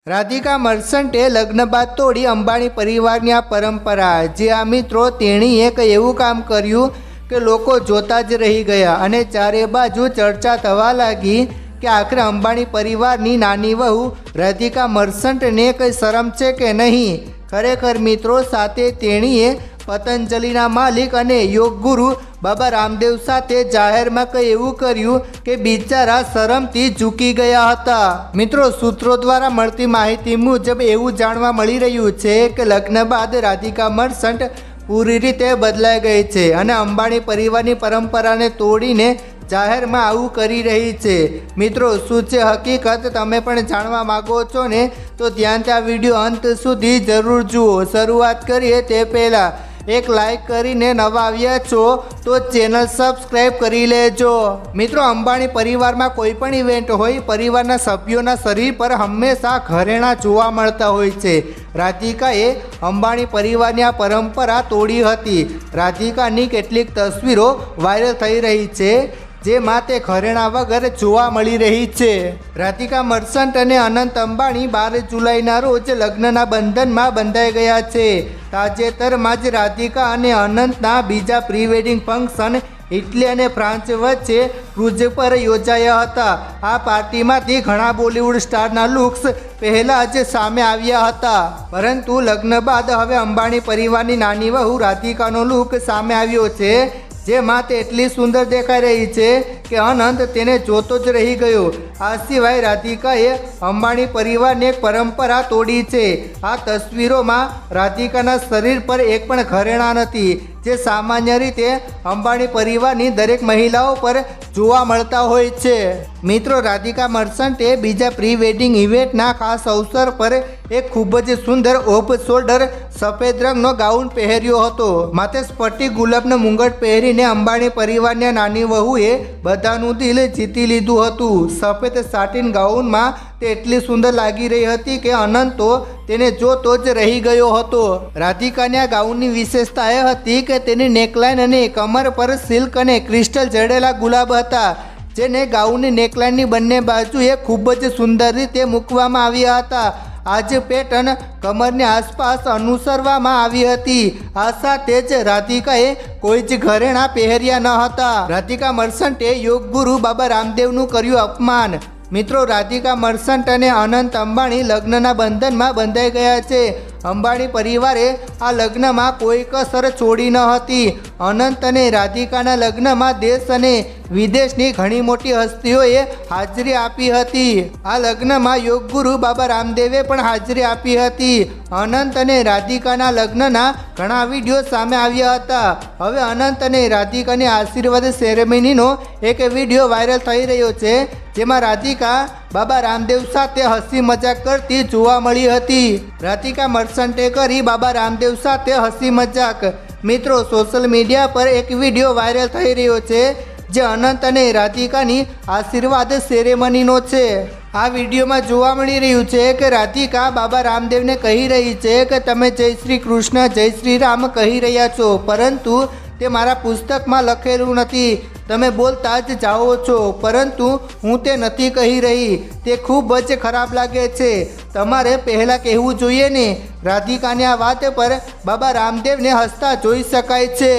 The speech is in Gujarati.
રાધિકા મર્ચન્ટે લગ્ન બાદ તોડી અંબાણી પરિવારની આ પરંપરા। જે આ મિત્રો તેણીએ કંઈ એવું કામ કર્યું કે લોકો જોતા જ રહી ગયા અને ચારે બાજુ ચર્ચા થવા લાગી કે આખરે અંબાણી પરિવારની નાની વહુ રાધિકા મર્ચન્ટને કંઈ શરમ છે કે નહીં। ખરેખર મિત્રો સાથે તેણીએ પતંજલિના માલિક અને યોગ ગુરુ બાબા રામદેવ સાથે જાહેરમાં કંઈ એવું કર્યું કે બિચારા શરમથી ઝૂકી ગયા હતા। મિત્રો સૂત્રો દ્વારા મળતી માહિતી મુજબ એવું જાણવા મળી રહ્યું છે કે લગ્ન બાદ રાધિકા મર્ચન્ટ પૂરી રીતે બદલાઈ ગઈ છે અને અંબાણી પરિવારની પરંપરાને તોડીને જાહેરમાં આવું કરી રહી છે। મિત્રો શું છે હકીકત તમે પણ જાણવા માગો છો ને તો ધ્યાનથી આ વિડીયો અંત સુધી જરૂર જુઓ। શરૂઆત કરીએ તે પહેલાં એક લાઈક કરીને નવા આવ્યા છો તો ચેનલ સબસ્ક્રાઈબ કરી લેજો। મિત્રો અંબાણી પરિવારમાં કોઈ પણ ઇવેન્ટ હોય પરિવારના સભ્યોના શરીર પર હંમેશા ઘરેણાં જોવા મળતા હોય છે। રાધિકાએ અંબાણી પરિવારની આ પરંપરા તોડી હતી। રાધિકાની કેટલીક તસવીરો વાયરલ થઈ રહી છે જેમાં તે ઘરેણાં વગર જોવા મળી રહી છે। રાધિકા મર્ચન્ટ અને અનંત અંબાણી 12 જુલાઈના રોજ લગ્નના બંધનમાં બંધાઈ ગયા છે। તાજેતરમાં જ રાધિકા અને અનંતના બીજા પ્રી વેડિંગ ફંક્શન ઇટલી અને ફ્રાન્સ વચ્ચે ક્રૂઝ પર યોજાયા હતા। આ પાર્ટીમાંથી ઘણા બોલિવૂડ સ્ટારના લુક્સ પહેલાં જ સામે આવ્યા હતા, પરંતુ લગ્ન બાદ હવે અંબાણી પરિવારની નાની વહુ રાધિકાનો લુક સામે આવ્યો છે જેમાં તે એટલી સુંદર દેખાઈ રહી છે કે અનંત તેને જોતો જ રહી ગયો। આ સિવાય રાધિકાએ અંબાણી પરિવારની એક પરંપરા તોડી છે। આ તસવીરોમાં રાધિકાના શરીર પર એક પણ ઘરેણાં નથી જે સામાન્ય રીતે અંબાણી પરિવારની દરેક મહિલાઓ પર જોવા મળતા હોય છે। મિત્રો રાધિકા મર્ચન્ટે બીજા પ્રી વેડિંગ ઇવેન્ટના ખાસ અવસર પર એક ખૂબ જ સુંદર ઓફ શોલ્ડર સફેદ રંગનો ગાઉન પહેર્યો હતો। માથે સ્ફટિક ગુલાબનો મુંગટ પહેરીને અંબાણી પરિવારની નાની વહુએ બધાનું દિલ જીતી લીધું હતું। સફેદ સાટિન ગાઉનમાં તે એટલી સુંદર લાગી રહી હતી કે અનંત તો તેને જોતો જ રહી ગયો હતો। રાધિકાની આ ગાઉનની વિશેષતા એ હતી કે તેની નેકલાઇન અને કમર પર સિલ્ક અને ક્રિસ્ટલ જડેલા ગુલાબ હતા જેને ગાઉનની નેકલાઇનની બંને બાજુએ ખૂબ જ સુંદર રીતે મૂકવામાં આવ્યા હતા। આ જ પેટર્ન કમરની આસપાસ અનુસરવામાં આવી હતી। આ સાથે જ રાધિકાએ કોઈ જ ઘરેણાં પહેર્યા ન હતા। રાધિકા મર્ચન્ટે યોગ ગુરુ બાબા રામદેવનું કર્યું અપમાન। મિત્રો રાધિકા મર્ચન્ટ અને અનંત અંબાણી લગ્નના બંધનમાં બંધાઈ ગયા છે। અંબાણી પરિવારે આ લગ્નમાં કોઈ કસર છોડી ન હતી। અનંત અને રાધિકાના લગ્નમાં દેશ અને વિદેશની ઘણી મોટી હસ્તીઓએ હાજરી આપી હતી। આ લગ્નમાં યોગ ગુરુ બાબા રામદેવે પણ હાજરી આપી હતી। અનંત અને રાધિકાના લગ્નના ઘણા વિડીયો સામે આવ્યા હતા। હવે અનંત અને રાધિકાની આશીર્વાદ સેરેમનીનો એક વિડીયો વાયરલ થઈ રહ્યો છે જેમાં રાધિકા બાબા રામદેવ સાથે હસી મજાક કરતી જોવા મળી હતી। રાધિકા મર્ચન્ટે કરી બાબા રામદેવ સાથે હસી મજાક। મિત્રો સોશિયલ મીડિયા પર એક વિડીયો વાયરલ થઈ રહ્યો છે જે અનંત અને રાધિકાની આશીર્વાદ સેરેમનીનો છે। આ વિડીયોમાં જોવા મળી રહ્યું છે કે રાધિકા બાબા રામદેવને કહી રહી છે કે તમે જય શ્રી કૃષ્ણ જય શ્રી રામ કહી રહ્યા છો, પરંતુ તે મારા પુસ્તકમાં લખેલું નથી। તમે બોલતા જ જાઓ છો પરંતુ હું તે નથી કહી રહી। તે ખૂબ જ ખરાબ લાગે છે, તમારે પહેલાં કહેવું જોઈએ ને। રાધિકાની આ વાત પર બાબા રામદેવને હસતા જોઈ શકાય છે।